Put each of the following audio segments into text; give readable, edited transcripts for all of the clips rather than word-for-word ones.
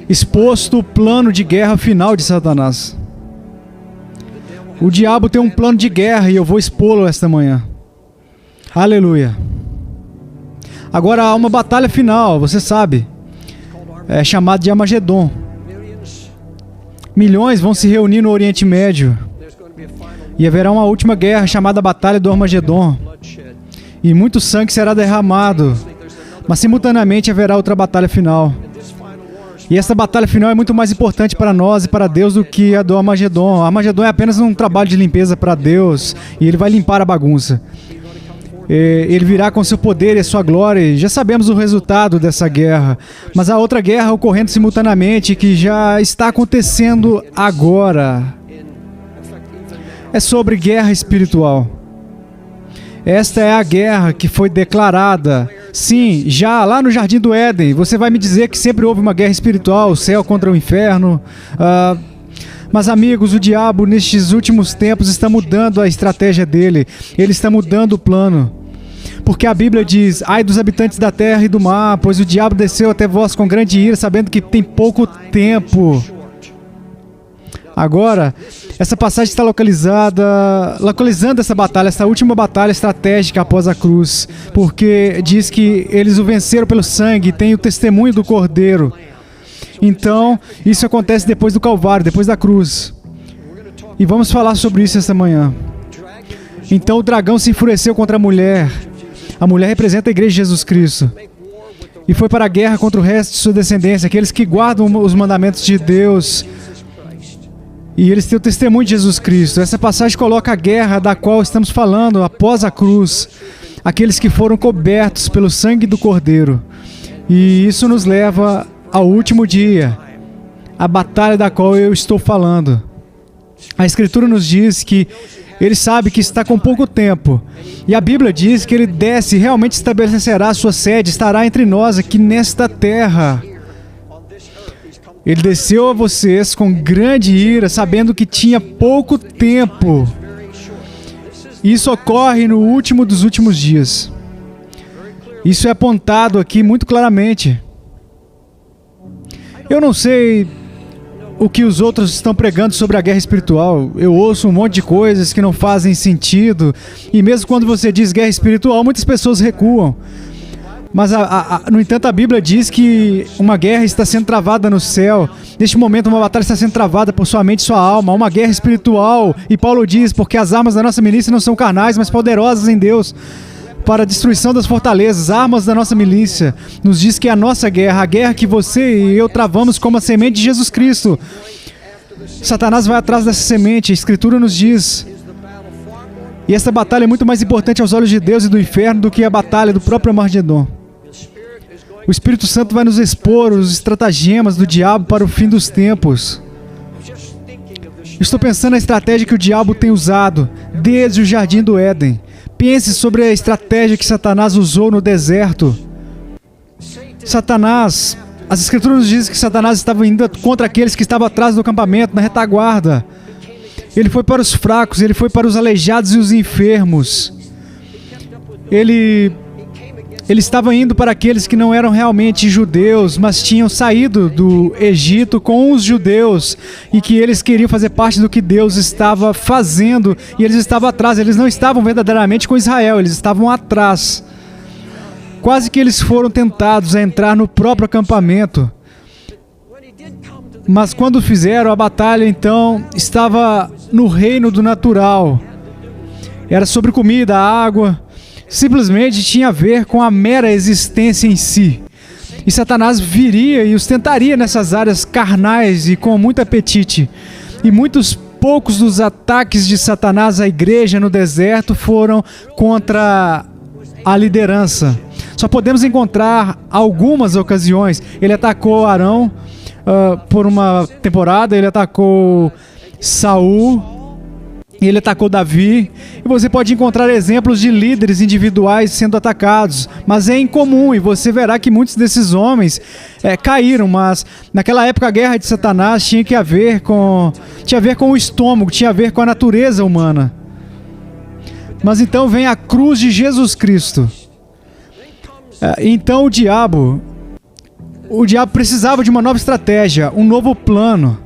exposto o plano de guerra final de Satanás. O diabo tem um plano de guerra e eu vou expô-lo esta manhã. Aleluia. Agora há uma batalha final, você sabe. É chamada de Armagedon. Milhões vão se reunir no Oriente Médio. E haverá uma última guerra chamada Batalha do Armagedon. E muito sangue será derramado. Mas simultaneamente haverá outra batalha final. E essa batalha final é muito mais importante para nós e para Deus do que a do Armagedon. Armagedon é apenas um trabalho de limpeza para Deus. E Ele vai limpar a bagunça. Ele virá com seu poder e a sua glória. E já sabemos o resultado dessa guerra. Mas há outra guerra ocorrendo simultaneamente que já está acontecendo agora. É sobre guerra espiritual. Esta é a guerra que foi declarada. Sim, já lá no Jardim do Éden. Você vai me dizer que sempre houve uma guerra espiritual, o céu contra o inferno. Mas amigos, o diabo nestes últimos tempos está mudando a estratégia dele. Ele está mudando o plano. Porque a Bíblia diz: ai dos habitantes da terra e do mar, pois o diabo desceu até vós com grande ira, sabendo que tem pouco tempo. Agora, essa passagem está localizando essa batalha, essa última batalha estratégica após a cruz. Porque diz que eles o venceram pelo sangue, tem o testemunho do Cordeiro. Então, isso acontece depois do Calvário, depois da cruz. E vamos falar sobre isso esta manhã. Então o dragão se enfureceu contra a mulher. A mulher representa a igreja de Jesus Cristo. E foi para a guerra contra o resto de sua descendência, aqueles que guardam os mandamentos de Deus. E eles têm o testemunho de Jesus Cristo. Essa passagem coloca a guerra da qual estamos falando após a cruz. Aqueles que foram cobertos pelo sangue do Cordeiro. E isso nos leva ao último dia, a batalha da qual eu estou falando. A Escritura nos diz que Ele sabe que está com pouco tempo. E a Bíblia diz que Ele desce e realmente estabelecerá a sua sede, estará entre nós aqui nesta terra. Ele desceu a vocês com grande ira, sabendo que tinha pouco tempo. Isso ocorre no último dos últimos dias. Isso é apontado aqui muito claramente. Eu não sei o que os outros estão pregando sobre a guerra espiritual. Eu ouço um monte de coisas que não fazem sentido. E mesmo quando você diz guerra espiritual, muitas pessoas recuam. Mas, no entanto, a Bíblia diz que uma guerra está sendo travada no céu. Neste momento, uma batalha está sendo travada por sua mente e sua alma. Uma guerra espiritual. E Paulo diz, porque as armas da nossa milícia não são carnais, mas poderosas em Deus, para a destruição das fortalezas. Armas da nossa milícia. Nos diz que é a nossa guerra, a guerra que você e eu travamos como a semente de Jesus Cristo. Satanás vai atrás dessa semente, a Escritura nos diz. E essa batalha é muito mais importante aos olhos de Deus e do inferno do que a batalha do próprio Armagedon. O Espírito Santo vai nos expor os estratagemas do diabo para o fim dos tempos. Estou pensando na estratégia que o diabo tem usado desde o Jardim do Éden. Pense sobre a estratégia que Satanás usou no deserto. As Escrituras nos dizem que Satanás estava indo contra aqueles que estavam atrás do acampamento, na retaguarda. Ele foi para os fracos, ele foi para os aleijados e os enfermos. Ele estava indo para aqueles que não eram realmente judeus, mas tinham saído do Egito com os judeus e que eles queriam fazer parte do que Deus estava fazendo e eles estavam atrás, eles não estavam verdadeiramente com Israel, eles estavam atrás. Quase que eles foram tentados a entrar no próprio acampamento. Mas quando fizeram, a batalha então estava no reino do natural. Era sobre comida, água. Simplesmente tinha a ver com a mera existência em si. E Satanás viria e os tentaria nessas áreas carnais e com muito apetite. E muitos poucos dos ataques de Satanás à igreja no deserto foram contra a liderança. Só podemos encontrar algumas ocasiões. Ele atacou Arão por uma temporada, ele atacou Saul, ele atacou Davi, e você pode encontrar exemplos de líderes individuais sendo atacados, mas é incomum, e você verá que muitos desses homens caíram, mas naquela época a guerra de Satanás tinha a ver com o estômago, tinha a ver com a natureza humana. Mas então vem a cruz de Jesus Cristo. Então o diabo, o diabo precisava de uma nova estratégia, um novo plano.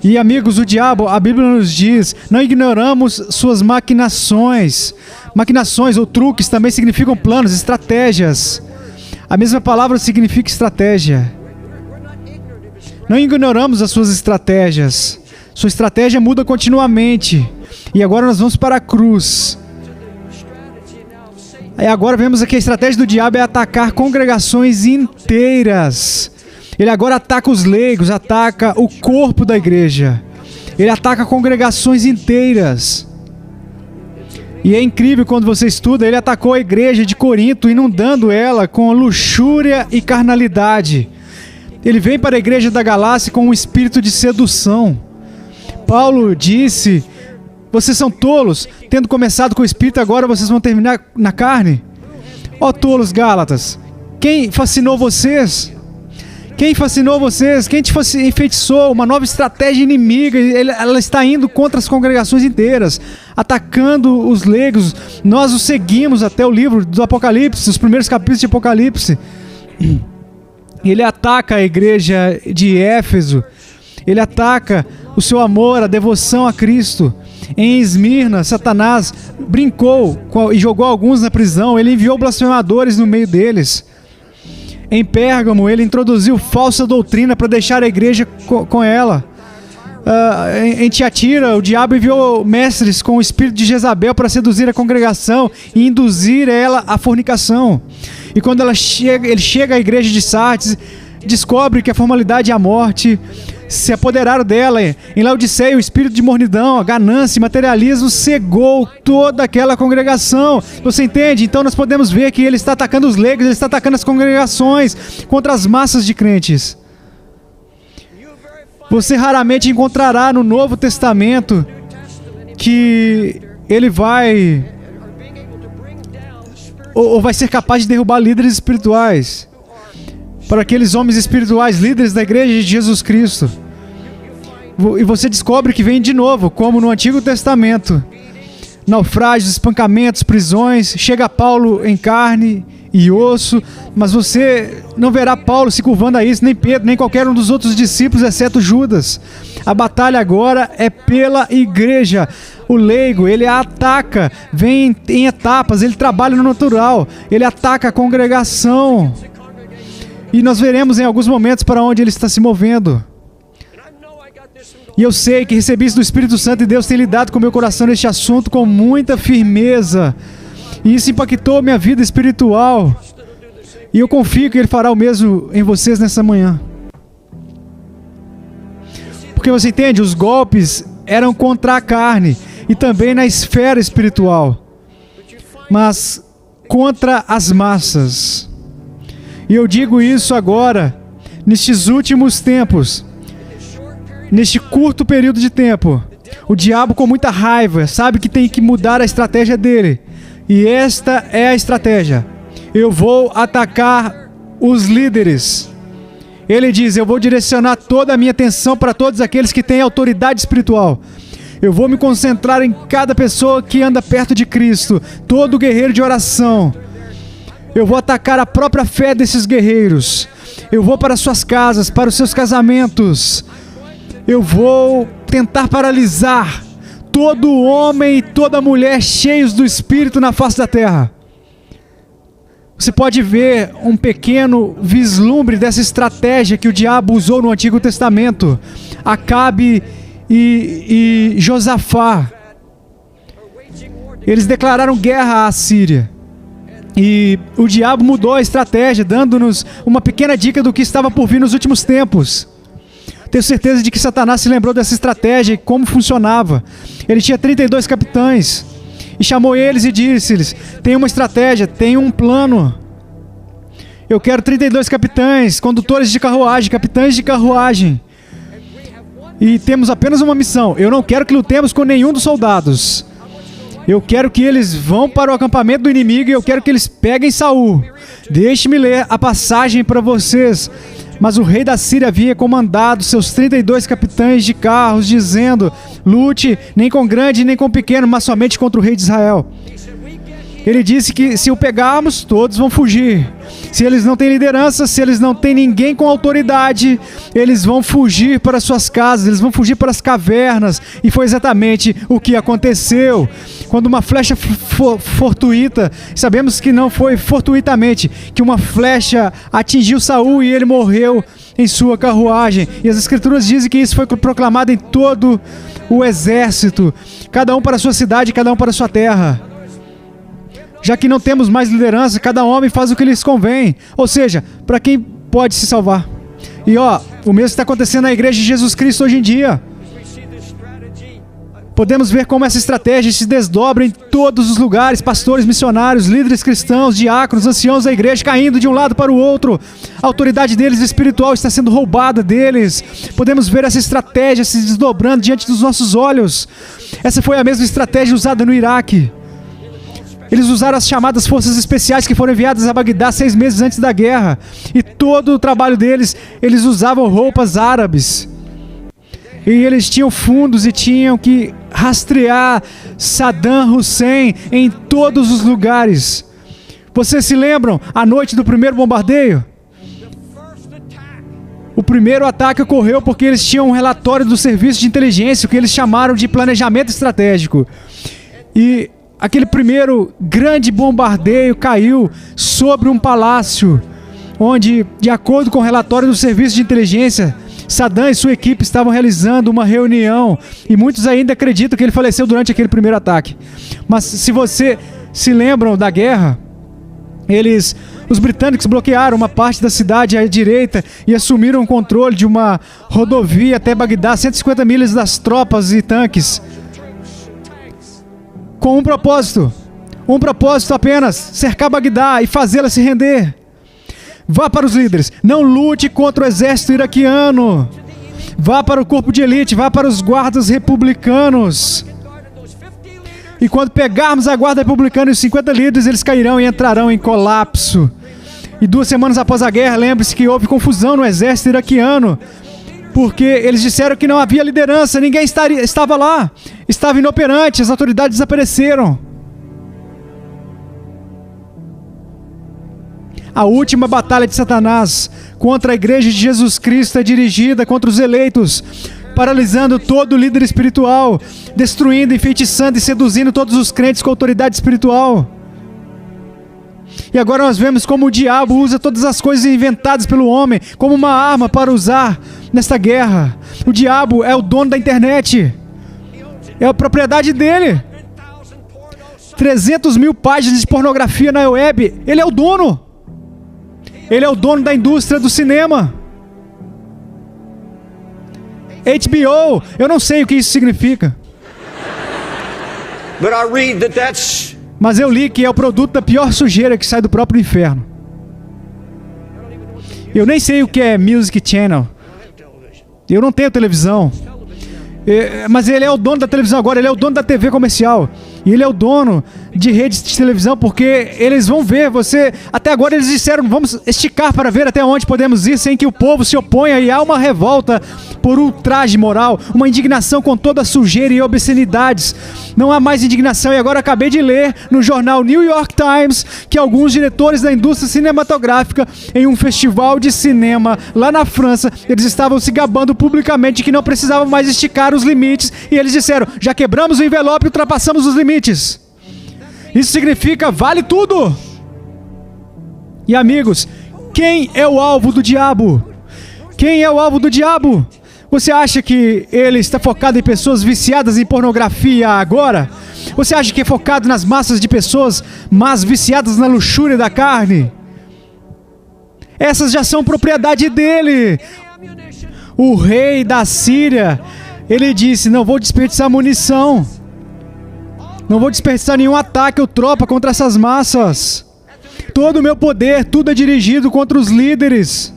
E amigos, o diabo, a Bíblia nos diz, não ignoramos suas maquinações. Maquinações ou truques também significam planos, estratégias. A mesma palavra significa estratégia. Não ignoramos as suas estratégias. Sua estratégia muda continuamente. E agora nós vamos para a cruz. E agora vemos aqui a estratégia do diabo é atacar congregações inteiras. Ele agora ataca os leigos, ataca o corpo da igreja. Ele ataca congregações inteiras. E é incrível quando você estuda, ele atacou a igreja de Corinto, inundando ela com luxúria e carnalidade. Ele vem para a igreja da Galácia com um espírito de sedução. Paulo disse: vocês são tolos, tendo começado com o espírito, agora vocês vão terminar na carne? Ó tolos Gálatas, quem fascinou vocês? Quem fascinou vocês? Quem te enfeitiçou? Uma nova estratégia inimiga. Ela está indo contra as congregações inteiras, atacando os leigos. Nós os seguimos até o livro do Apocalipse, os primeiros capítulos de Apocalipse. Ele ataca a igreja de Éfeso. Ele ataca o seu amor, a devoção a Cristo. Em Esmirna, Satanás brincou e jogou alguns na prisão. Ele enviou blasfemadores no meio deles. Em Pérgamo, ele introduziu falsa doutrina para deixar a igreja com ela. Em Tiatira, o diabo enviou mestres com o espírito de Jezabel para seduzir a congregação e induzir ela à fornicação. E quando ele chega à igreja de Sardes, descobre que a formalidade e a morte se apoderaram dela. Em Laodiceia, o espírito de mornidão, a ganância e materialismo cegou toda aquela congregação. Você entende? Então nós podemos ver que ele está atacando os leigos, ele está atacando as congregações contra as massas de crentes. Você raramente encontrará no Novo Testamento que ele vai ou vai ser capaz de derrubar líderes espirituais. Para aqueles homens espirituais, líderes da igreja de Jesus Cristo. E você descobre que vem de novo, como no Antigo Testamento. Naufrágios, espancamentos, prisões. Chega Paulo em carne e osso. Mas você não verá Paulo se curvando a isso, nem Pedro, nem qualquer um dos outros discípulos, exceto Judas. A batalha agora é pela igreja. O leigo, ele a ataca, vem em etapas, ele trabalha no natural. Ele ataca a congregação. E nós veremos em alguns momentos para onde ele está se movendo. E eu sei que recebi isso do Espírito Santo e Deus tem lidado com o meu coração neste assunto com muita firmeza. E isso impactou minha vida espiritual. E eu confio que Ele fará o mesmo em vocês nessa manhã. Porque você entende, os golpes eram contra a carne e também na esfera espiritual. Mas contra as massas. E eu digo isso agora, nestes últimos tempos, neste curto período de tempo. O diabo, com muita raiva, sabe que tem que mudar a estratégia dele. E esta é a estratégia. Eu vou atacar os líderes. Ele diz, eu vou direcionar toda a minha atenção para todos aqueles que têm autoridade espiritual. Eu vou me concentrar em cada pessoa que anda perto de Cristo, todo guerreiro de oração. Eu vou atacar a própria fé desses guerreiros. Eu vou para suas casas, para os seus casamentos. Eu vou tentar paralisar todo homem e toda mulher cheios do Espírito na face da terra. Você pode ver um pequeno vislumbre dessa estratégia que o diabo usou no Antigo Testamento. Acabe e Josafá. Eles declararam guerra à Síria. E o diabo mudou a estratégia, dando-nos uma pequena dica do que estava por vir nos últimos tempos. Tenho certeza de que Satanás se lembrou dessa estratégia e como funcionava. Ele tinha 32 capitães e chamou eles e disse-lhes, tem uma estratégia, tem um plano. Eu quero 32 capitães, condutores de carruagem, capitães de carruagem. E temos apenas uma missão. Eu não quero que lutemos com nenhum dos soldados. Eu quero que eles vão para o acampamento do inimigo e eu quero que eles peguem Saul. Deixe-me ler a passagem para vocês. Mas o rei da Síria havia comandado seus 32 capitães de carros, dizendo, lute nem com grande nem com pequeno, mas somente contra o rei de Israel. Ele disse que se o pegarmos, todos vão fugir. Se eles não têm liderança, se eles não têm ninguém com autoridade, eles vão fugir para suas casas, eles vão fugir para as cavernas. E foi exatamente o que aconteceu. Quando uma flecha fortuita, sabemos que não foi fortuitamente, que uma flecha atingiu Saul e ele morreu em sua carruagem. E as escrituras dizem que isso foi proclamado em todo o exército, cada um para a sua cidade, cada um para a sua terra. Já que não temos mais liderança, cada homem faz o que lhes convém. Ou seja, para quem pode se salvar. E o mesmo está acontecendo na igreja de Jesus Cristo hoje em dia. Podemos ver como essa estratégia se desdobra em todos os lugares. Pastores, missionários, líderes cristãos, diáconos, anciãos da igreja caindo de um lado para o outro. A autoridade deles espiritual está sendo roubada deles. Podemos ver essa estratégia se desdobrando diante dos nossos olhos. Essa foi a mesma estratégia usada no Iraque. Eles usaram as chamadas forças especiais que foram enviadas a Bagdá 6 meses antes da guerra. E todo o trabalho deles, eles usavam roupas árabes. E eles tinham fundos e tinham que rastrear Saddam Hussein em todos os lugares. Vocês se lembram a noite do primeiro bombardeio? O primeiro ataque ocorreu porque eles tinham um relatório do serviço de inteligência, o que eles chamaram de planejamento estratégico. E aquele primeiro grande bombardeio caiu sobre um palácio, onde, de acordo com o relatório do serviço de inteligência, Saddam e sua equipe estavam realizando uma reunião, e muitos ainda acreditam que ele faleceu durante aquele primeiro ataque. Mas se você se lembram da guerra, os britânicos bloquearam uma parte da cidade à direita e assumiram o controle de uma rodovia até Bagdá, 150 milhas das tropas e tanques, com um propósito apenas: cercar Bagdá e fazê-la se render. Vá para os líderes, não lute contra o exército iraquiano. Vá para o corpo de elite, vá para os guardas republicanos. E quando pegarmos a guarda republicana e os 50 líderes, eles cairão e entrarão em colapso. E 2 semanas após a guerra, lembre-se que houve confusão no exército iraquiano, porque eles disseram que não havia liderança, ninguém estava lá, estava inoperante, as autoridades desapareceram. A última batalha de Satanás contra a igreja de Jesus Cristo é dirigida contra os eleitos, paralisando todo líder espiritual, destruindo, enfeitiçando e seduzindo todos os crentes com autoridade espiritual. E agora nós vemos como o diabo usa todas as coisas inventadas pelo homem como uma arma para usar nesta guerra. O diabo é o dono da internet. É a propriedade dele. 300 mil páginas de pornografia na web. Ele é o dono. Ele é o dono da indústria do cinema. HBO, eu não sei o que isso significa. Mas eu li que é o produto da pior sujeira que sai do próprio inferno. Eu nem sei o que é Music Channel. Eu não tenho televisão. Mas ele é o dono da televisão agora, ele é o dono da TV comercial. E ele é o dono de redes de televisão, porque eles vão ver você. Até agora eles disseram: vamos esticar para ver até onde podemos ir sem que o povo se oponha. E há uma revolta por ultraje moral, uma indignação com toda a sujeira e obscenidades. Não há mais indignação. E agora acabei de ler no jornal New York Times que alguns diretores da indústria cinematográfica, em um festival de cinema lá na França, eles estavam se gabando publicamente que não precisavam mais esticar os limites. E eles disseram: já quebramos o envelope e ultrapassamos os limites. Isso significa vale tudo. E amigos, quem é o alvo do diabo? Quem é o alvo do diabo? Você acha que ele está focado em pessoas viciadas em pornografia agora? Você acha que é focado nas massas de pessoas mas viciadas na luxúria da carne? Essas já são propriedade dele. O rei da Síria, ele disse: não vou desperdiçar munição. Não vou desperdiçar nenhum ataque ou tropa contra essas massas. Todo o meu poder, tudo é dirigido contra os líderes.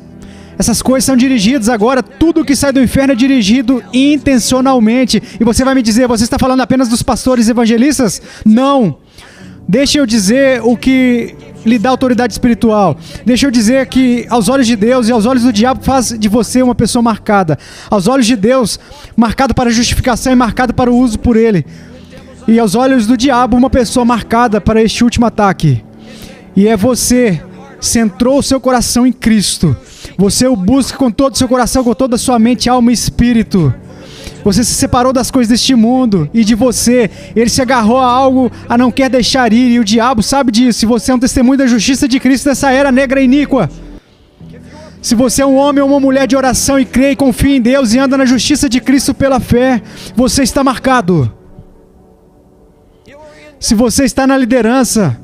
Essas coisas são dirigidas agora, tudo que sai do inferno é dirigido intencionalmente. E você vai me dizer: você está falando apenas dos pastores evangelistas? Não. Deixa eu dizer o que lhe dá autoridade espiritual. Deixa eu dizer que aos olhos de Deus e aos olhos do diabo faz de você uma pessoa marcada. Aos olhos de Deus, marcado para justificação e marcado para o uso por ele. E aos olhos do diabo, uma pessoa marcada para este último ataque. E é você, centrou o seu coração em Cristo, você o busca com todo o seu coração, com toda a sua mente, alma e espírito, você se separou das coisas deste mundo e de você, ele se agarrou a algo a não quer deixar ir, e o diabo sabe disso. Se você é um testemunho da justiça de Cristo dessa era negra e iníqua, se você é um homem ou uma mulher de oração e crê e confia em Deus e anda na justiça de Cristo pela fé, você está marcado. Se você está na liderança,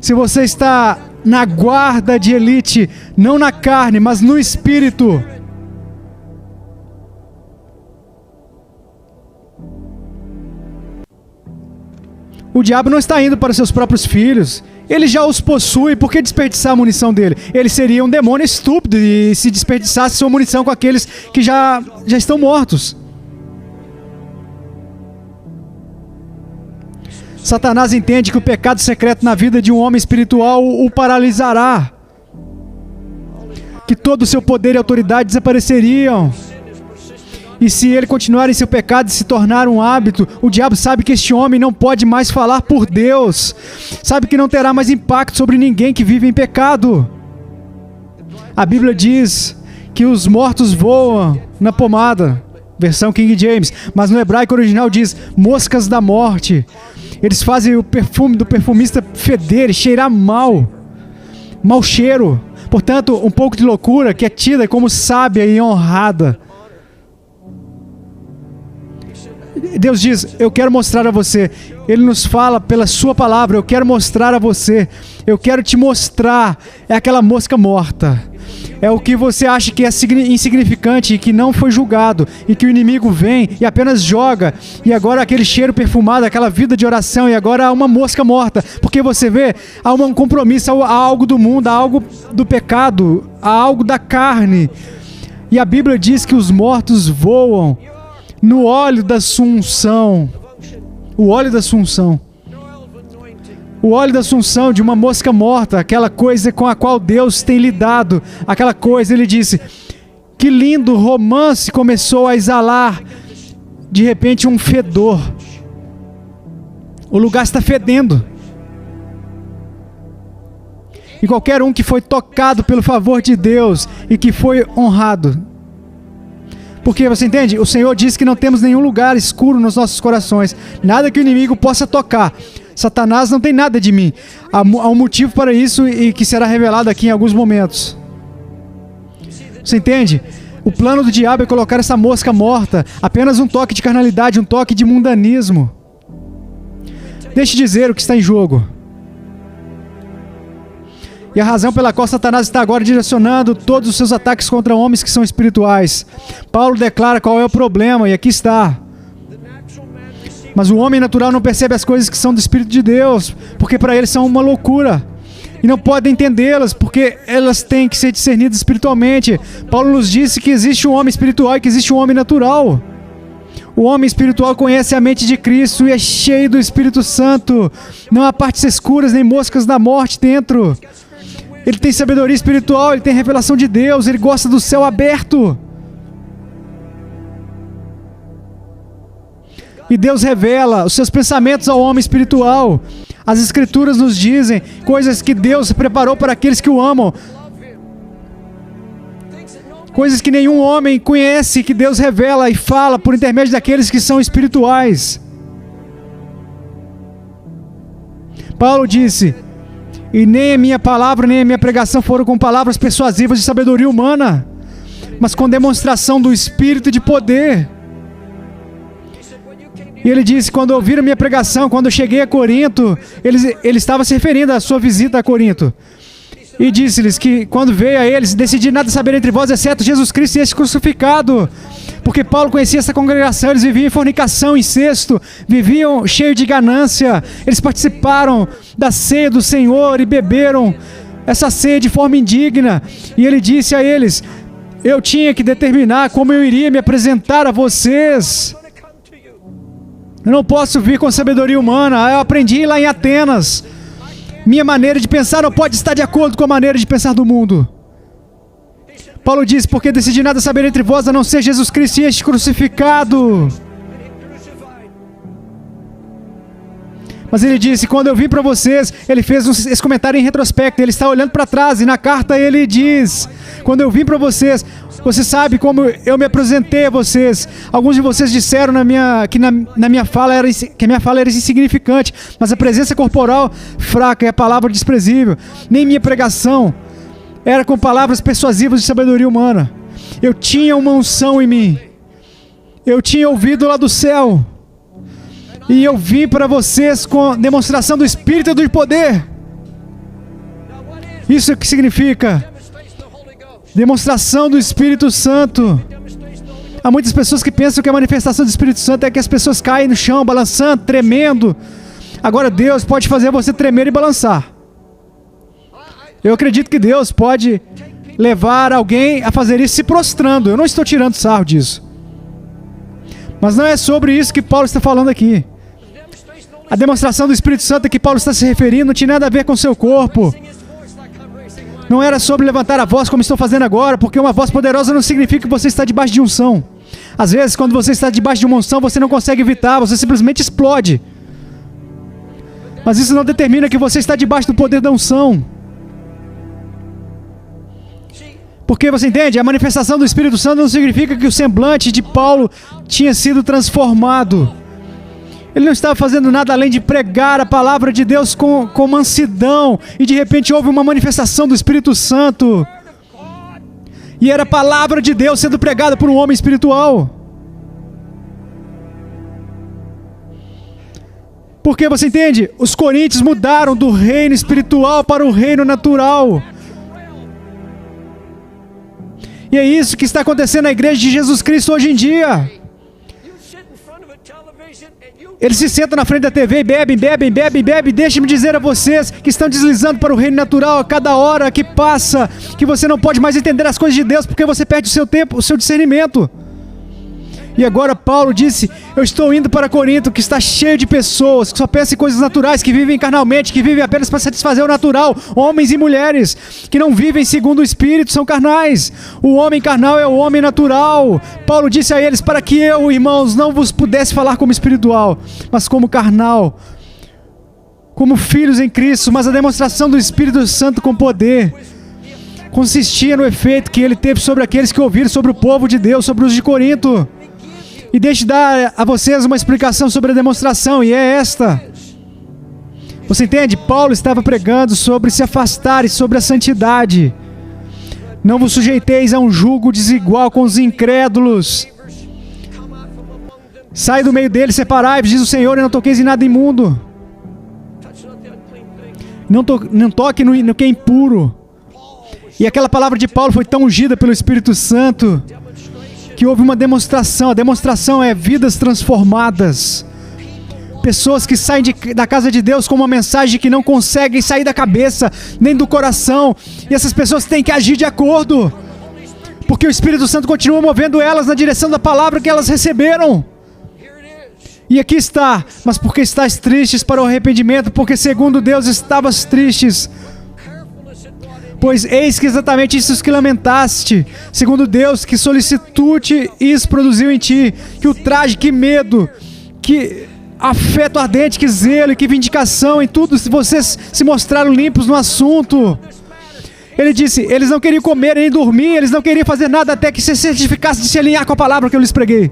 se você está na guarda de elite, não na carne, mas no espírito, o diabo não está indo para seus próprios filhos. Ele já os possui. Por que desperdiçar a munição dele? Ele seria um demônio estúpido e se desperdiçasse sua munição com aqueles que já estão mortos. Satanás entende que o pecado secreto na vida de um homem espiritual o paralisará. Que todo o seu poder e autoridade desapareceriam. E se ele continuar em seu pecado e se tornar um hábito, o diabo sabe que este homem não pode mais falar por Deus. Sabe que não terá mais impacto sobre ninguém que vive em pecado. A Bíblia diz que os mortos voam na pomada, versão King James, mas no hebraico original diz moscas da morte. Eles fazem o perfume do perfumista feder e cheirar mal. Mau cheiro. Portanto, um pouco de loucura que é tida como sábia e honrada. Deus diz, eu quero mostrar a você. Ele nos fala pela sua palavra, eu quero mostrar a você. Eu quero te mostrar. É aquela mosca morta. É o que você acha que é insignificante e que não foi julgado. E que o inimigo vem e apenas joga. E agora aquele cheiro perfumado, aquela vida de oração. E agora há uma mosca morta. Porque você vê, há um compromisso, há algo do mundo, há algo do pecado, há algo da carne. E a Bíblia diz que os mortos voam no óleo da assunção. O óleo da assunção. O óleo da assunção de uma mosca morta, aquela coisa com a qual Deus tem lidado. Aquela coisa, ele disse, que lindo romance começou a exalar de repente um fedor. O lugar está fedendo. E qualquer um que foi tocado pelo favor de Deus e que foi honrado. Porque, você entende? O Senhor diz que não temos nenhum lugar escuro nos nossos corações. Nada que o inimigo possa tocar. Satanás não tem nada de mim. Há um motivo para isso e que será revelado aqui em alguns momentos. Você entende? O plano do diabo é colocar essa mosca morta. Apenas um toque de carnalidade, um toque de mundanismo. Deixe dizer o que está em jogo. E a razão pela qual Satanás está agora direcionando todos os seus ataques contra homens que são espirituais. Paulo declara qual é o problema, e aqui está. Mas o homem natural não percebe as coisas que são do Espírito de Deus, porque para eles são uma loucura. E não pode entendê-las, porque elas têm que ser discernidas espiritualmente. Paulo nos disse que existe um homem espiritual e que existe um homem natural. O homem espiritual conhece a mente de Cristo e é cheio do Espírito Santo. Não há partes escuras nem moscas da morte dentro. Ele tem sabedoria espiritual, ele tem revelação de Deus, ele gosta do céu aberto. E Deus revela os seus pensamentos ao homem espiritual. As Escrituras nos dizem coisas que Deus preparou para aqueles que o amam. Coisas que nenhum homem conhece, que Deus revela e fala por intermédio daqueles que são espirituais. Paulo disse, e nem a minha palavra, nem a minha pregação foram com palavras persuasivas de sabedoria humana, mas com demonstração do Espírito e de poder. E ele disse, quando ouviram a minha pregação, quando eu cheguei a Corinto, ele estava se referindo à sua visita a Corinto. E disse-lhes que quando veio a eles, decidi nada saber entre vós, exceto Jesus Cristo e este crucificado. Porque Paulo conhecia essa congregação, eles viviam em fornicação, incesto, viviam cheios de ganância. Eles participaram da ceia do Senhor e beberam essa ceia de forma indigna. E ele disse a eles, eu tinha que determinar como eu iria me apresentar a vocês. Eu não posso vir com sabedoria humana, eu aprendi lá em Atenas. Minha maneira de pensar não pode estar de acordo com a maneira de pensar do mundo. Paulo diz, porque decidi nada saber entre vós a não ser Jesus Cristo e este crucificado. Mas ele disse, quando eu vim para vocês, ele fez esse comentário em retrospecto, ele está olhando para trás, e na carta ele diz, quando eu vim para vocês, você sabe como eu me apresentei a vocês. Alguns de vocês disseram que a minha fala era insignificante, mas a presença corporal fraca e a palavra desprezível. Nem minha pregação era com palavras persuasivas de sabedoria humana. Eu tinha uma unção em mim. Eu tinha ouvido lá do céu. E eu vim para vocês com demonstração do Espírito e do poder. Isso é o que significa demonstração do Espírito Santo. Há muitas pessoas que pensam que a manifestação do Espírito Santo é que as pessoas caem no chão, balançando, tremendo. Agora Deus pode fazer você tremer e balançar. Eu acredito que Deus pode levar alguém a fazer isso se prostrando. Eu não estou tirando sarro disso. Mas não é sobre isso que Paulo está falando aqui. A demonstração do Espírito Santo a que Paulo está se referindo não tinha nada a ver com seu corpo. Não era sobre levantar a voz como estou fazendo agora, porque uma voz poderosa não significa que você está debaixo de unção. Às vezes, quando você está debaixo de uma unção, você não consegue evitar, você simplesmente explode. Mas isso não determina que você está debaixo do poder da unção. Porque você entende? A manifestação do Espírito Santo não significa que o semblante de Paulo tinha sido transformado. Ele não estava fazendo nada além de pregar a palavra de Deus com mansidão. E de repente houve uma manifestação do Espírito Santo. E era a palavra de Deus sendo pregada por um homem espiritual. Porque você entende? Os coríntios mudaram do reino espiritual para o reino natural. E é isso que está acontecendo na igreja de Jesus Cristo hoje em dia. Eles se sentam na frente da TV e bebem. Deixe-me dizer a vocês que estão deslizando para o reino natural a cada hora que passa, que você não pode mais entender as coisas de Deus porque você perde o seu tempo, o seu discernimento. E agora Paulo disse, eu estou indo para Corinto, que está cheio de pessoas, que só pensam em coisas naturais, que vivem carnalmente, que vivem apenas para satisfazer o natural, homens e mulheres, que não vivem segundo o Espírito, são carnais. O homem carnal é o homem natural. Paulo disse a eles, para que eu, irmãos, não vos pudesse falar como espiritual, mas como carnal, como filhos em Cristo. Mas a demonstração do Espírito Santo com poder consistia no efeito que ele teve sobre aqueles que ouviram, sobre o povo de Deus, sobre os de Corinto. E deixe eu dar a vocês uma explicação sobre a demonstração, e é esta. Você entende? Paulo estava pregando sobre se afastar e sobre a santidade. Não vos sujeiteis a um jugo desigual com os incrédulos. Sai do meio deles, separai-vos, diz o Senhor, e não toqueis em nada imundo. Não toque no que é impuro. E aquela palavra de Paulo foi tão ungida pelo Espírito Santo que houve uma demonstração. A demonstração é vidas transformadas. Pessoas que saem da casa de Deus com uma mensagem que não conseguem sair da cabeça, nem do coração. E essas pessoas têm que agir de acordo. Porque o Espírito Santo continua movendo elas na direção da palavra que elas receberam. E aqui está. Mas porque estáis tristes para o arrependimento, porque segundo Deus estavas tristes. Pois eis que exatamente isso que lamentaste, segundo Deus, que solicitude isso produziu em ti, que ultraje, que medo, que afeto ardente, que zelo, que vindicação, em tudo vocês se mostraram limpos no assunto. Ele disse, eles não queriam comer nem dormir, eles não queriam fazer nada até que se certificasse de se alinhar com a palavra que eu lhes preguei.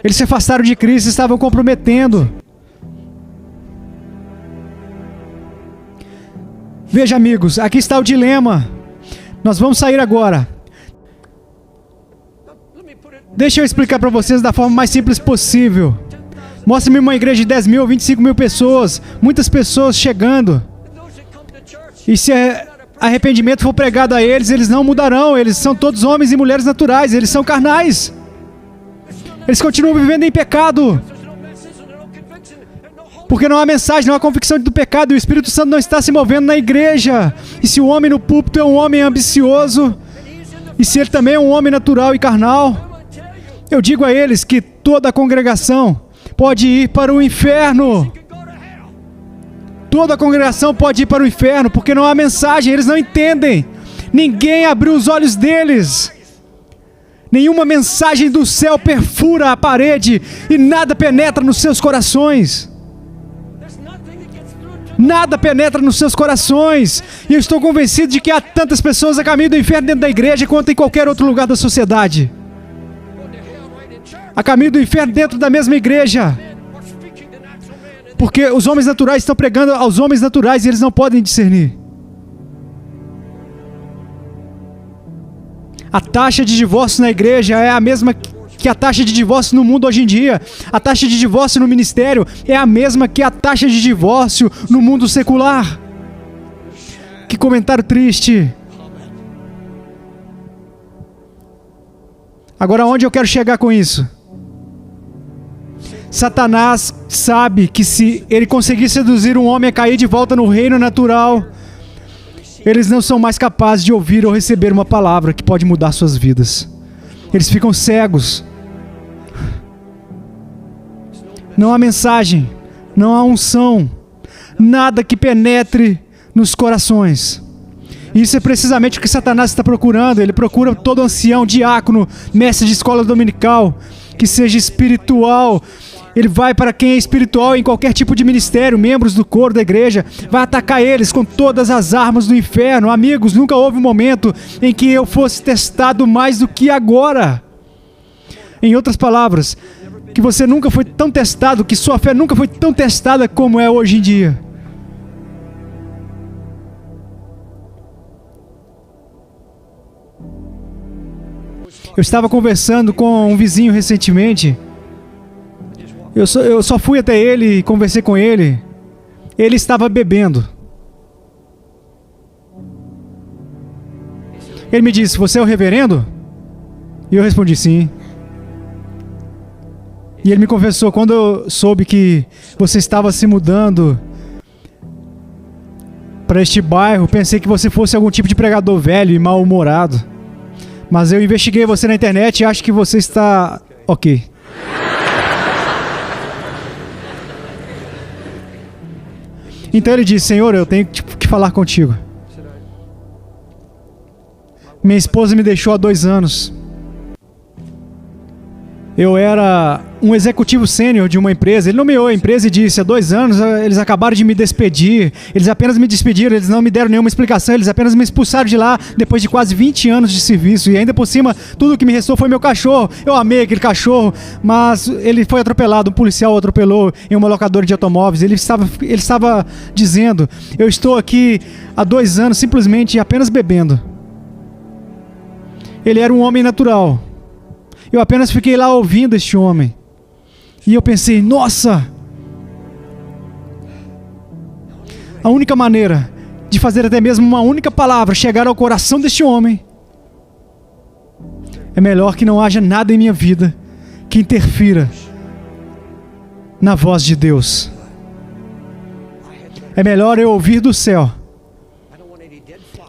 Eles se afastaram de Cristo e estavam comprometendo. Veja, amigos, aqui está o dilema. Nós vamos sair agora. Deixa eu explicar para vocês da forma mais simples possível. Mostre-me uma igreja de 10 mil ou 25 mil pessoas. Muitas pessoas chegando. E se arrependimento for pregado a eles, eles não mudarão. Eles são todos homens e mulheres naturais. Eles são carnais. Eles continuam vivendo em pecado. Porque não há mensagem, não há convicção do pecado. E o Espírito Santo não está se movendo na igreja. E se o homem no púlpito é um homem ambicioso, e se ele também é um homem natural e carnal, eu digo a eles que toda a congregação pode ir para o inferno. Toda a congregação pode ir para o inferno, porque não há mensagem, eles não entendem. Ninguém abriu os olhos deles. Nenhuma mensagem do céu perfura a parede e nada penetra nos seus corações. Nada penetra nos seus corações. E eu estou convencido de que há tantas pessoas a caminho do inferno dentro da igreja quanto em qualquer outro lugar da sociedade. A caminho do inferno dentro da mesma igreja. Porque os homens naturais estão pregando aos homens naturais e eles não podem discernir. A taxa de divórcio na igreja é a mesma que a taxa de divórcio no mundo hoje em dia. A taxa de divórcio no ministério é a mesma que a taxa de divórcio no mundo secular. Que comentário triste. Agora, onde eu quero chegar com isso? Satanás sabe que se ele conseguir seduzir um homem a cair de volta no reino natural, eles não são mais capazes de ouvir ou receber uma palavra que pode mudar suas vidas. Eles ficam cegos. Não há mensagem, não há unção, nada que penetre nos corações. Isso é precisamente o que Satanás está procurando. Ele procura todo ancião, diácono, mestre de escola dominical, que seja espiritual. Ele vai para quem é espiritual em qualquer tipo de ministério, membros do coro da igreja, vai atacar eles com todas as armas do inferno. Amigos, nunca houve um momento em que eu fosse testado mais do que agora. Em outras palavras, que você nunca foi tão testado, que sua fé nunca foi tão testada como é hoje em dia. Eu estava conversando com um vizinho recentemente. Eu só fui até ele e conversei com ele. Ele estava bebendo. Ele me disse: "Você é o reverendo?" E eu respondi: "Sim." E ele me confessou: "Quando eu soube que você estava se mudando para este bairro, pensei que você fosse algum tipo de pregador velho e mal-humorado. Mas eu investiguei você na internet e acho que você está ok." Então ele disse: "Senhor, eu tenho que falar contigo. Minha esposa me deixou há 2 anos. Eu era um executivo sênior de uma empresa." Ele nomeou a empresa e disse: "Há 2 anos eles acabaram de me despedir. Eles apenas me despediram, eles não me deram nenhuma explicação. Eles apenas me expulsaram de lá depois de quase 20 anos de serviço. E ainda por cima, tudo que me restou foi meu cachorro. Eu amei aquele cachorro, mas ele foi atropelado. Um policial o atropelou em uma locadora de automóveis." Ele estava dizendo: "Eu estou aqui há 2 anos simplesmente apenas bebendo." Ele era um homem natural. Eu apenas fiquei lá ouvindo este homem. E eu pensei: nossa! A única maneira de fazer até mesmo uma única palavra chegar ao coração deste homem, é melhor que não haja nada em minha vida que interfira na voz de Deus. É melhor eu ouvir do céu.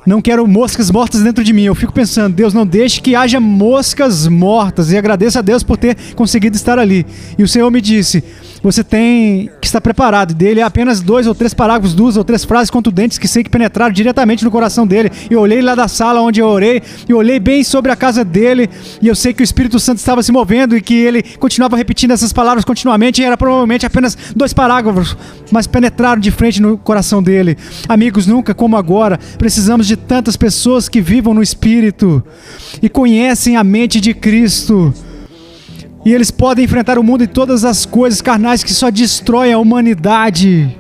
Não quero moscas mortas dentro de mim. Eu fico pensando: Deus, não deixe que haja moscas mortas. E agradeço a Deus por ter conseguido estar ali. E o Senhor me disse: você tem que estar preparado. E dele é apenas 2 ou 3 parágrafos, 2 ou 3 frases contundentes que sei que penetraram diretamente no coração dele. Eu olhei lá da sala onde eu orei, e olhei bem sobre a casa dele, e eu sei que o Espírito Santo estava se movendo e que ele continuava repetindo essas palavras continuamente. E era provavelmente apenas 2 parágrafos, mas penetraram de frente no coração dele. Amigos, nunca como agora precisamos de tantas pessoas que vivam no Espírito e conhecem a mente de Cristo. E eles podem enfrentar o mundo e todas as coisas carnais que só destroem a humanidade,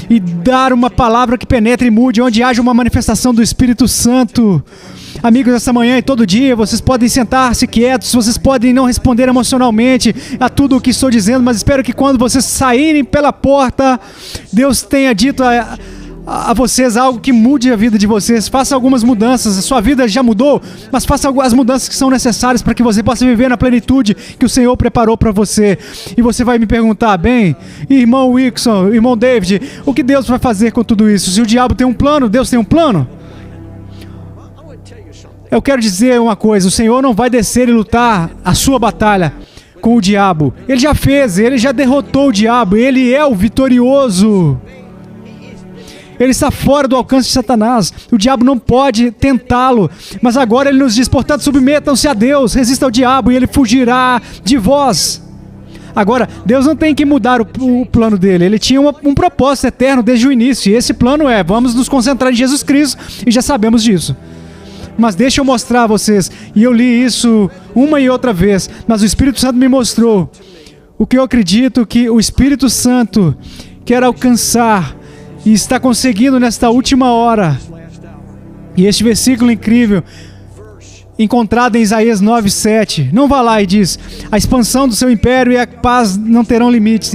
e dar uma palavra que penetre e mude, onde haja uma manifestação do Espírito Santo. Amigos, essa manhã e todo dia, vocês podem sentar-se quietos, vocês podem não responder emocionalmente a tudo o que estou dizendo, mas espero que quando vocês saírem pela porta, Deus tenha dito a vocês algo que mude a vida de vocês. Faça algumas mudanças. A sua vida já mudou, mas faça as mudanças que são necessárias para que você possa viver na plenitude que o Senhor preparou para você. E você vai me perguntar: bem, irmão Wilson, irmão David, o que Deus vai fazer com tudo isso? Se o diabo tem um plano, Deus tem um plano? Eu quero dizer uma coisa: o Senhor não vai descer e lutar a sua batalha com o diabo. Ele já fez, ele já derrotou o diabo, ele é o vitorioso. Ele está fora do alcance de Satanás. O diabo não pode tentá-lo. Mas agora ele nos diz, portanto, submetam-se a Deus, resista ao diabo e ele fugirá de vós. Agora, Deus não tem que mudar o plano dele. Ele tinha um propósito eterno desde o início. E esse plano é, vamos nos concentrar em Jesus Cristo. E já sabemos disso. Mas deixa eu mostrar a vocês. E eu li isso uma e outra vez. Mas o Espírito Santo me mostrou o que eu acredito que o Espírito Santo quer alcançar e está conseguindo nesta última hora. E este versículo incrível, encontrado em Isaías 9:7. Não vá lá e diz: a expansão do seu império e a paz não terão limites,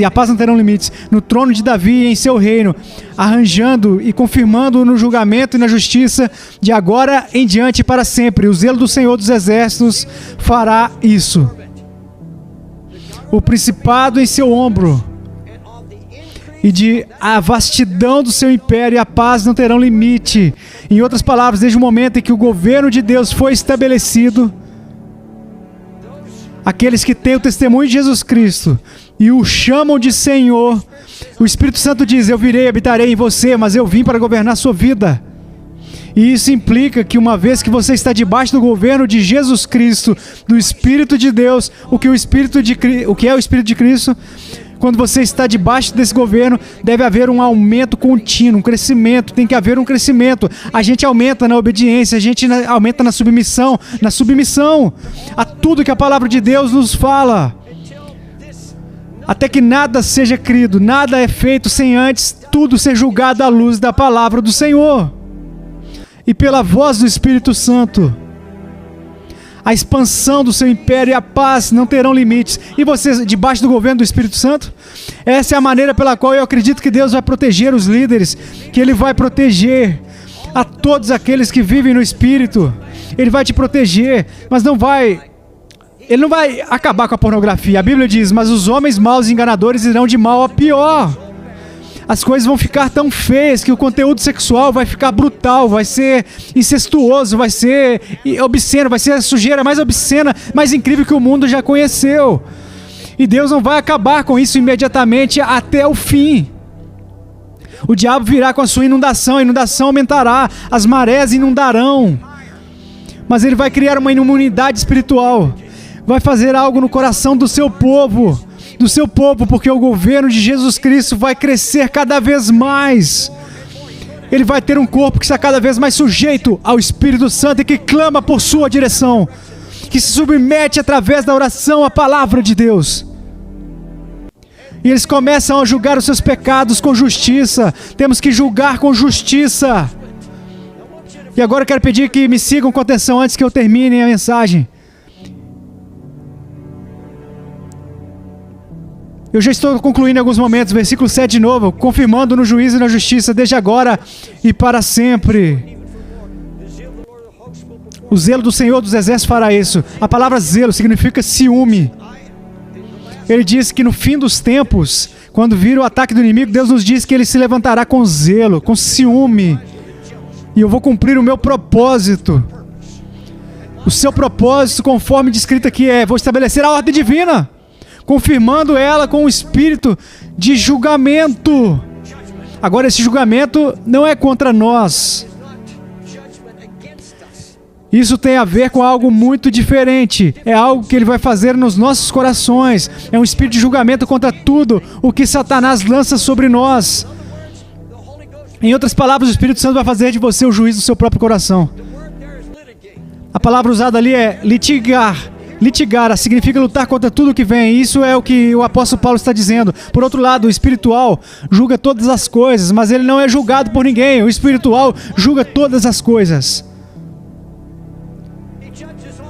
no trono de Davi e em seu reino, arranjando e confirmando no julgamento e na justiça de agora em diante para sempre. O zelo do Senhor dos Exércitos fará isso. O principado em seu ombro, e de a vastidão do seu império e a paz não terão limite. Em outras palavras, desde o momento em que o governo de Deus foi estabelecido, aqueles que têm o testemunho de Jesus Cristo e o chamam de Senhor, o Espírito Santo diz: eu virei, habitarei em você, mas eu vim para governar a sua vida. E isso implica que uma vez que você está debaixo do governo de Jesus Cristo, do Espírito de Deus, o que é o Espírito de Cristo, quando você está debaixo desse governo, deve haver um aumento contínuo, um crescimento, tem que haver um crescimento. A gente aumenta na obediência, a gente aumenta na submissão a tudo que a palavra de Deus nos fala. Até que nada seja crido, nada é feito sem antes tudo ser julgado à luz da palavra do Senhor. E pela voz do Espírito Santo, a expansão do seu império e a paz não terão limites. E você, debaixo do governo do Espírito Santo? Essa é a maneira pela qual eu acredito que Deus vai proteger os líderes, que Ele vai proteger a todos aqueles que vivem no Espírito. Ele vai te proteger, mas Ele não vai acabar com a pornografia. A Bíblia diz: mas os homens maus e enganadores irão de mal a pior. As coisas vão ficar tão feias que o conteúdo sexual vai ficar brutal, vai ser incestuoso, vai ser obsceno, vai ser a sujeira mais obscena, mais incrível que o mundo já conheceu. E Deus não vai acabar com isso imediatamente até o fim. O diabo virá com a sua inundação, a inundação aumentará, as marés inundarão. Mas ele vai criar uma imunidade espiritual, vai fazer algo no coração do seu povo, porque o governo de Jesus Cristo vai crescer cada vez mais. Ele vai ter um corpo que está cada vez mais sujeito ao Espírito Santo e que clama por sua direção, que se submete através da oração à palavra de Deus. E eles começam a julgar os seus pecados com justiça. Temos que julgar com justiça. E agora eu quero pedir que me sigam com atenção antes que eu termine a mensagem. Eu já estou concluindo em alguns momentos, versículo 7 de novo, confirmando no juízo e na justiça, desde agora e para sempre. O zelo do Senhor dos Exércitos fará isso. A palavra zelo significa ciúme. Ele diz que no fim dos tempos, quando vir o ataque do inimigo, Deus nos diz que Ele se levantará com zelo, com ciúme. E eu vou cumprir o meu propósito. O seu propósito, conforme descrito aqui, vou estabelecer a ordem divina, confirmando ela com um espírito de julgamento. Agora, esse julgamento não é contra nós. Isso tem a ver com algo muito diferente. É algo que Ele vai fazer nos nossos corações. É um espírito de julgamento contra tudo o que Satanás lança sobre nós. Em outras palavras, o Espírito Santo vai fazer de você o juiz do seu próprio coração. A palavra usada ali é litigar. Litigar significa lutar contra tudo que vem. Isso é o que o apóstolo Paulo está dizendo. Por outro lado, o espiritual julga todas as coisas, mas ele não é julgado por ninguém. O espiritual julga todas as coisas.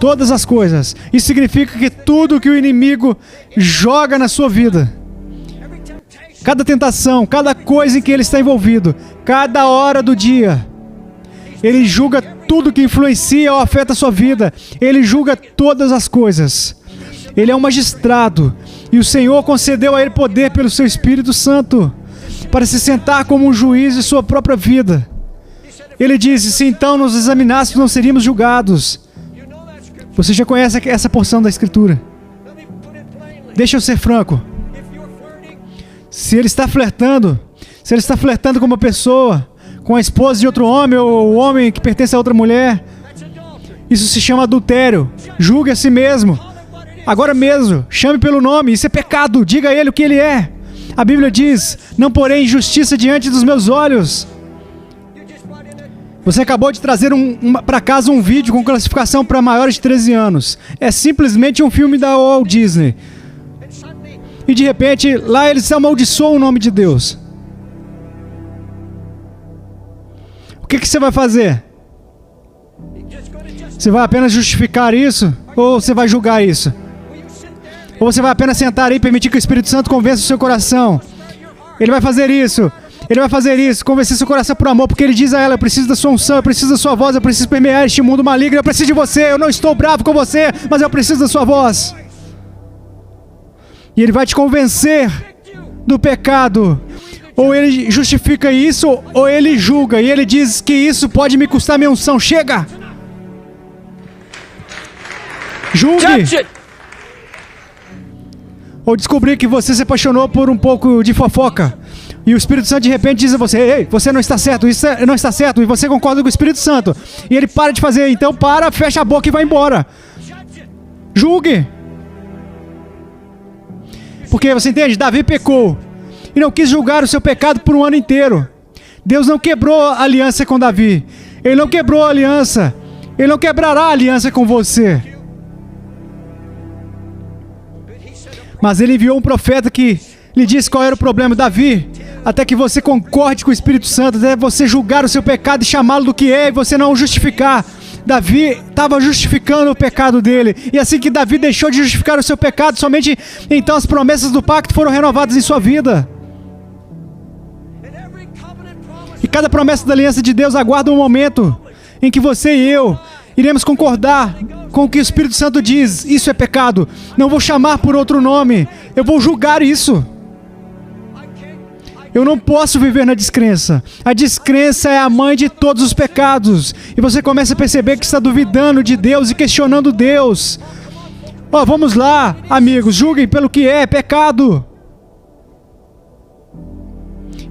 Todas as coisas. Isso significa que tudo que o inimigo joga na sua vida, cada tentação, cada coisa em que ele está envolvido, cada hora do dia, ele julga tudo que influencia ou afeta a sua vida. Ele julga todas as coisas. Ele é um magistrado. E o Senhor concedeu a ele poder pelo seu Espírito Santo para se sentar como um juiz de sua própria vida. Ele diz: se então nos examinássemos, não seríamos julgados. Você já conhece essa porção da Escritura. Deixa eu ser franco. Se ele está flertando com uma pessoa, com a esposa de outro homem, ou o homem que pertence a outra mulher. Isso se chama adultério. Julgue a si mesmo. Agora mesmo, chame pelo nome. Isso é pecado. Diga a ele o que ele é. A Bíblia diz: não porém injustiça diante dos meus olhos. Você acabou de trazer para casa um vídeo com classificação para maiores de 13 anos. É simplesmente um filme da Walt Disney. E de repente, lá eles amaldiçoam o nome de Deus. O que você vai fazer? Você vai apenas justificar isso? Ou você vai julgar isso? Ou você vai apenas sentar aí e permitir que o Espírito Santo convença o seu coração? Ele vai fazer isso. Ele vai fazer isso, convencer seu coração por amor, porque ele diz a ela: eu preciso da sua unção, eu preciso da sua voz, eu preciso permear este mundo maligno, eu preciso de você, eu não estou bravo com você, mas eu preciso da sua voz. E ele vai te convencer do pecado. Ou ele justifica isso, ou ele julga, e ele diz que isso pode me custar minha unção. Chega! Julgue! Ou descobrir que você se apaixonou por um pouco de fofoca. E o Espírito Santo de repente diz a você: ei, você não está certo, isso não está certo. E você concorda com o Espírito Santo. E ele para de fazer, então para, fecha a boca e vai embora. Julgue. Porque você entende, Davi pecou. E não quis julgar o seu pecado por um ano inteiro. Deus não quebrou a aliança com Davi. Ele não quebrou a aliança. Ele não quebrará a aliança com você. Mas ele enviou um profeta que lhe disse qual era o problema. Davi, até que você concorde com o Espírito Santo, até você julgar o seu pecado e chamá-lo do que é, e você não o justificar. Davi estava justificando o pecado dele. E assim que Davi deixou de justificar o seu pecado, somente então as promessas do pacto foram renovadas em sua vida. E cada promessa da aliança de Deus aguarda um momento em que você e eu iremos concordar com o que o Espírito Santo diz. Isso é pecado. Não vou chamar por outro nome. Eu vou julgar isso. Eu não posso viver na descrença. A descrença é a mãe de todos os pecados. E você começa a perceber que está duvidando de Deus e questionando Deus. Vamos lá, amigos, julguem pelo que é pecado.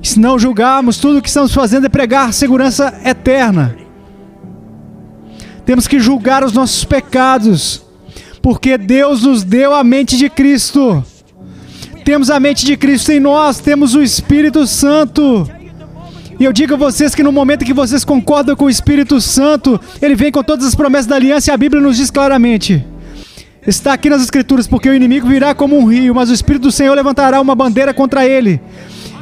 Se não julgarmos, tudo o que estamos fazendo é pregar segurança eterna. Temos que julgar os nossos pecados, porque Deus nos deu a mente de Cristo. Temos a mente de Cristo em nós, temos o Espírito Santo. E eu digo a vocês que no momento que vocês concordam com o Espírito Santo, ele vem com todas as promessas da aliança, e a Bíblia nos diz claramente. Está aqui nas Escrituras: porque o inimigo virá como um rio, mas o Espírito do Senhor levantará uma bandeira contra ele.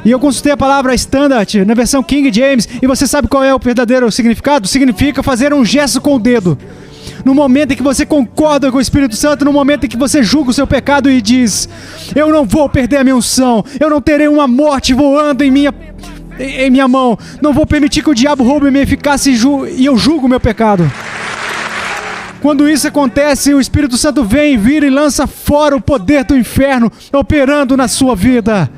E eu consultei a palavra Standard na versão King James, e você sabe qual é o verdadeiro significado? Significa fazer um gesto com o dedo. No momento em que você concorda com o Espírito Santo, no momento em que você julga o seu pecado e diz: eu não vou perder a minha unção, eu não terei uma morte voando em minha mão, não vou permitir que o diabo roube a minha eficácia e eu julgo o meu pecado. Quando isso acontece, o Espírito Santo vem, vira e lança fora o poder do inferno operando na sua vida.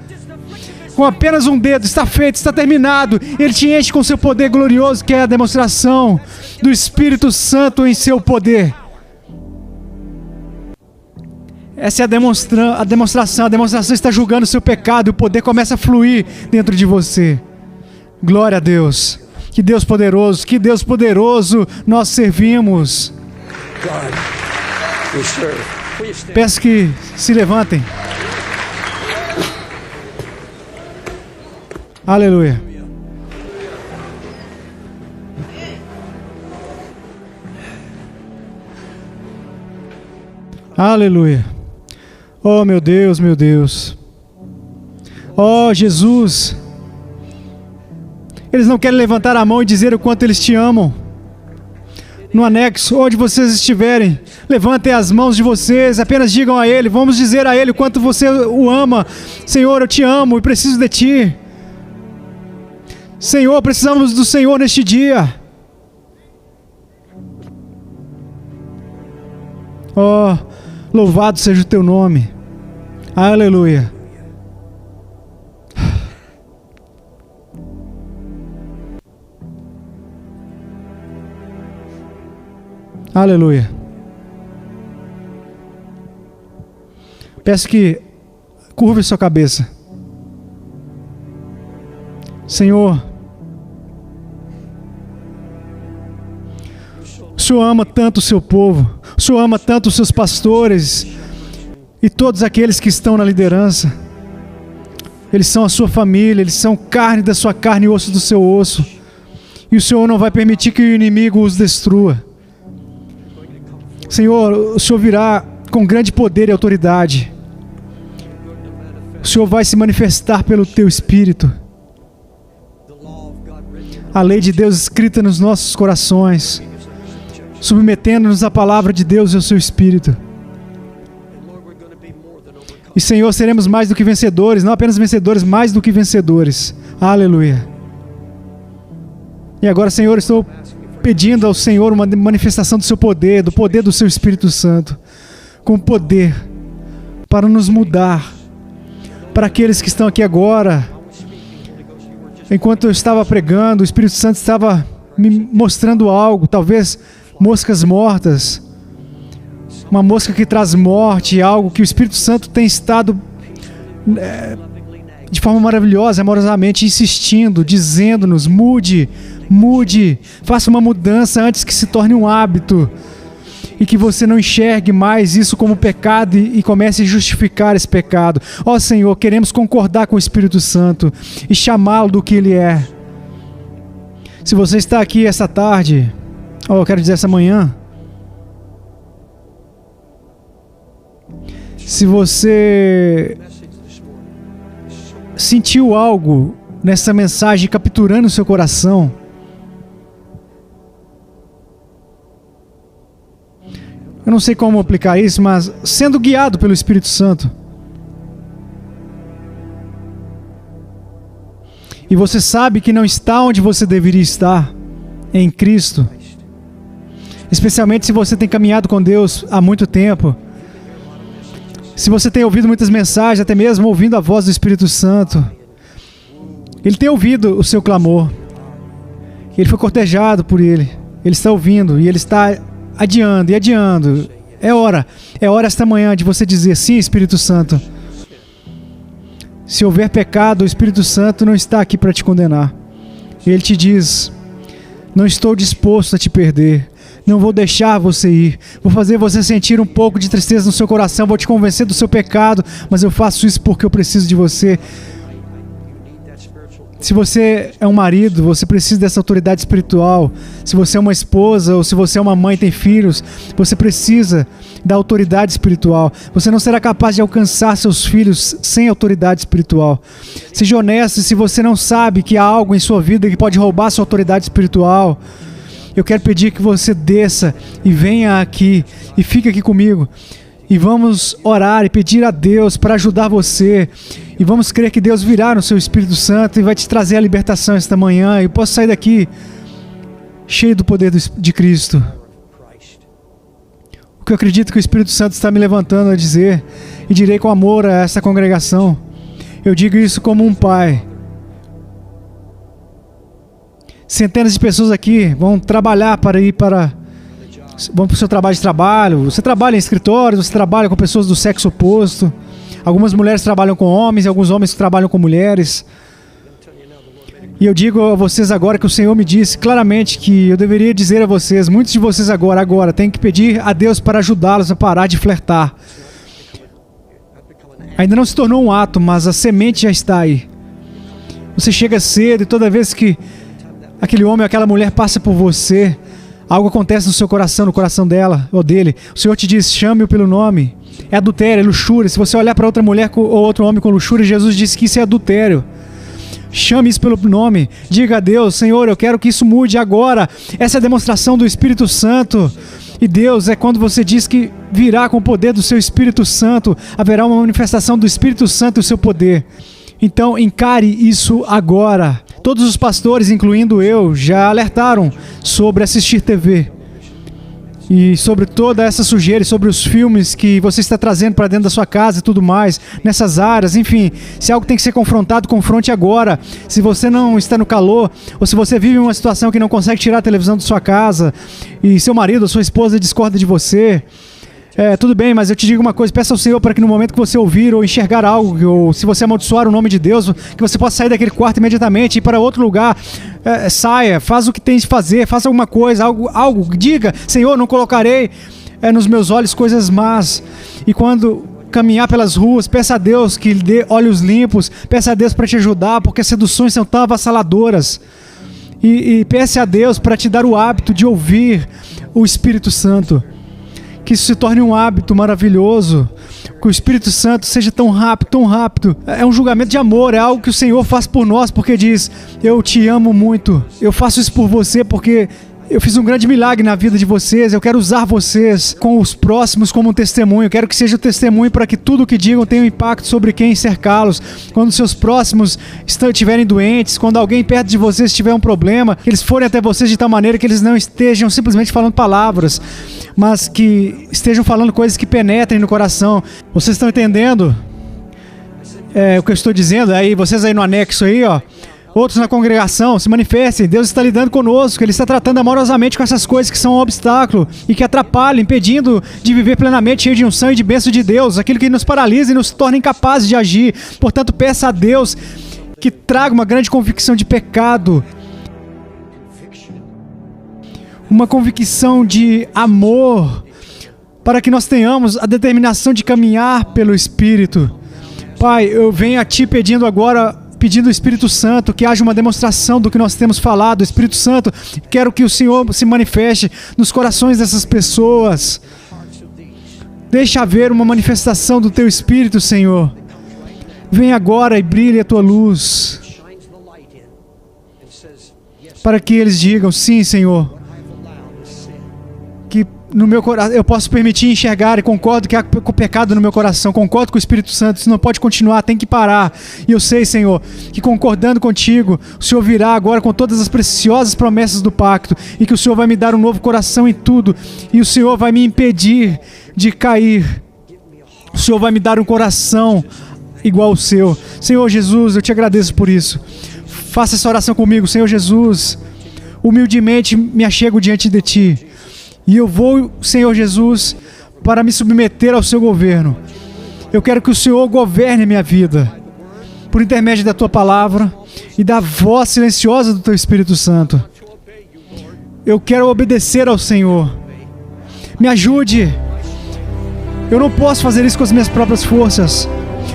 Com apenas um dedo, está feito, está terminado. Ele te enche com seu poder glorioso, que é a demonstração do Espírito Santo em seu poder. Essa é a demonstração. A demonstração está julgando o seu pecado e o poder começa a fluir dentro de você. Glória a Deus. Que Deus poderoso nós servimos. Peço que se levantem. Aleluia. Aleluia. Oh, meu Deus, meu Deus. Oh, Jesus. Eles não querem levantar a mão e dizer o quanto eles te amam. No anexo, onde vocês estiverem, levantem as mãos de vocês, apenas digam a Ele, vamos dizer a Ele o quanto você o ama. Senhor, eu te amo e preciso de Ti. Senhor, precisamos do Senhor neste dia. Oh, louvado seja o Teu nome. Aleluia. Aleluia. Peço que curve sua cabeça. Senhor, O Senhor ama tanto o seu povo. O Senhor ama tanto os seus pastores e todos aqueles que estão na liderança. Eles são a sua família, eles são carne da sua carne e osso do seu osso. E o Senhor não vai permitir que o inimigo os destrua. Senhor, o Senhor virá com grande poder e autoridade. O Senhor vai se manifestar pelo teu Espírito. A lei de Deus escrita nos nossos corações, submetendo-nos à palavra de Deus e ao seu Espírito. E, Senhor, seremos mais do que vencedores, não apenas vencedores, mais do que vencedores. Aleluia. E agora, Senhor, estou pedindo ao Senhor uma manifestação do seu poder, do poder do seu Espírito Santo, com poder para nos mudar. Para aqueles que estão aqui agora, enquanto eu estava pregando, o Espírito Santo estava me mostrando algo, talvez moscas mortas, uma mosca que traz morte, algo que o Espírito Santo tem estado de forma maravilhosa, amorosamente insistindo, dizendo-nos: mude, mude, faça uma mudança antes que se torne um hábito e que você não enxergue mais isso como pecado e comece a justificar esse pecado. Ó Senhor, queremos concordar com o Espírito Santo e chamá-lo do que ele é. Se você está aqui essa tarde, ou eu quero dizer essa manhã, se você sentiu algo nessa mensagem capturando o seu coração, eu não sei como aplicar isso, mas sendo guiado pelo Espírito Santo, e você sabe que não está onde você deveria estar, em Cristo, especialmente se você tem caminhado com Deus há muito tempo, se você tem ouvido muitas mensagens, até mesmo ouvindo a voz do Espírito Santo, Ele tem ouvido o seu clamor, Ele foi cortejado por Ele, Ele está ouvindo e Ele está adiando e adiando. É hora esta manhã de você dizer: sim, Espírito Santo. Se houver pecado, o Espírito Santo não está aqui para te condenar. Ele te diz: não estou disposto a te perder. Não vou deixar você ir. Vou fazer você sentir um pouco de tristeza no seu coração. Vou te convencer do seu pecado. Mas eu faço isso porque eu preciso de você. Se você é um marido, você precisa dessa autoridade espiritual. Se você é uma esposa ou se você é uma mãe e tem filhos, você precisa da autoridade espiritual. Você não será capaz de alcançar seus filhos sem autoridade espiritual. Seja honesto. Se você não sabe que há algo em sua vida que pode roubar sua autoridade espiritual, eu quero pedir que você desça e venha aqui e fique aqui comigo. E vamos orar e pedir a Deus para ajudar você. E vamos crer que Deus virá no seu Espírito Santo e vai te trazer a libertação esta manhã. E posso sair daqui cheio do poder de Cristo. O que eu acredito que o Espírito Santo está me levantando a dizer, e direi com amor a essa congregação. Eu digo isso como um pai. Centenas de pessoas aqui vão trabalhar vão para o seu trabalho de trabalho. Você trabalha em escritórios, você trabalha com pessoas do sexo oposto. Algumas mulheres trabalham com homens e alguns homens trabalham com mulheres. E eu digo a vocês agora que o Senhor me disse claramente que eu deveria dizer a vocês, muitos de vocês agora, têm que pedir a Deus para ajudá-los a parar de flertar. Ainda não se tornou um ato, mas a semente já está aí. Você chega cedo e toda vez que aquele homem ou aquela mulher passa por você, algo acontece no seu coração, no coração dela ou dele. O Senhor te diz: chame-o pelo nome. É adultério, é luxúria. Se você olhar para outra mulher ou outro homem com luxúria, Jesus disse que isso é adultério. Chame isso pelo nome. Diga a Deus: Senhor, eu quero que isso mude agora. Essa é a demonstração do Espírito Santo. E Deus, é quando você diz que virá com o poder do seu Espírito Santo, haverá uma manifestação do Espírito Santo e o seu poder. Então encare isso agora. Todos os pastores, incluindo eu, já alertaram sobre assistir TV. E sobre toda essa sujeira, e sobre os filmes que você está trazendo para dentro da sua casa e tudo mais, nessas áreas, enfim. Se algo tem que ser confrontado, confronte agora. Se você não está no calor, ou se você vive uma situação que não consegue tirar a televisão da sua casa, e seu marido ou sua esposa discorda de você, Tudo bem, mas eu te digo uma coisa, peça ao Senhor para que no momento que você ouvir ou enxergar algo, ou se você amaldiçoar o nome de Deus, que você possa sair daquele quarto imediatamente e ir para outro lugar. Saia, faz o que tem de fazer, faça alguma coisa, algo, diga, Senhor, não colocarei nos meus olhos coisas más. E quando caminhar pelas ruas, peça a Deus que lhe dê olhos limpos, peça a Deus para te ajudar, porque as seduções são tão avassaladoras. E peça a Deus para te dar o hábito de ouvir o Espírito Santo. Que isso se torne um hábito maravilhoso, que o Espírito Santo seja tão rápido, tão rápido. É um julgamento de amor, é algo que o Senhor faz por nós, porque diz, eu te amo muito, eu faço isso por você porque eu fiz um grande milagre na vida de vocês, eu quero usar vocês com os próximos como um testemunho, eu quero que seja um testemunho para que tudo o que digam tenha um impacto sobre quem cercá-los. Quando seus próximos estiverem doentes, quando alguém perto de vocês tiver um problema, eles forem até vocês de tal maneira que eles não estejam simplesmente falando palavras, mas que estejam falando coisas que penetrem no coração. Vocês estão entendendo o que eu estou dizendo? Aí, vocês aí no anexo aí, ó. Outros na congregação, se manifestem. Deus está lidando conosco. Ele está tratando amorosamente com essas coisas que são um obstáculo e que atrapalham, impedindo de viver plenamente cheio de unção e de bênção de Deus. Aquilo que nos paralisa e nos torna incapazes de agir. Portanto, peça a Deus que traga uma grande convicção de pecado. Uma convicção de amor, para que nós tenhamos a determinação de caminhar pelo Espírito. Pai, eu venho a Ti pedindo agora, pedindo ao Espírito Santo que haja uma demonstração do que nós temos falado. Espírito Santo, quero que o Senhor se manifeste nos corações dessas pessoas. Deixa haver uma manifestação do Teu Espírito, Senhor. Vem agora e brilhe a Tua luz, para que eles digam, sim, Senhor, que no meu coração eu posso permitir enxergar, e concordo que há pecado no meu coração, concordo com o Espírito Santo, isso não pode continuar, tem que parar. E eu sei, Senhor, que concordando contigo, o Senhor virá agora com todas as preciosas promessas do pacto, e que o Senhor vai me dar um novo coração em tudo, e o Senhor vai me impedir de cair. O Senhor vai me dar um coração igual ao seu. Senhor Jesus, eu te agradeço por isso. Faça essa oração comigo, Senhor Jesus. Humildemente me achego diante de Ti. E eu vou, Senhor Jesus, para me submeter ao Seu governo. Eu quero que o Senhor governe a minha vida, por intermédio da Tua palavra e da voz silenciosa do Teu Espírito Santo. Eu quero obedecer ao Senhor. Me ajude. Eu não posso fazer isso com as minhas próprias forças,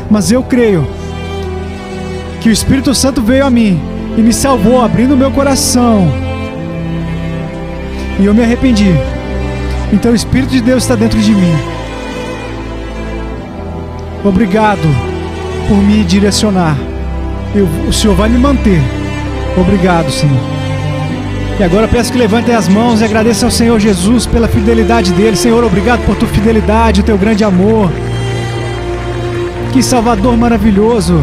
mas eu creio que o Espírito Santo veio a mim e me salvou, abrindo o meu coração. E eu me arrependi. Então o Espírito de Deus está dentro de mim. Obrigado por me direcionar. O Senhor vai me manter. Obrigado, Senhor. E agora peço que levantem as mãos e agradeçam ao Senhor Jesus pela fidelidade dele. Senhor, obrigado por tua fidelidade, o teu grande amor. Que Salvador maravilhoso.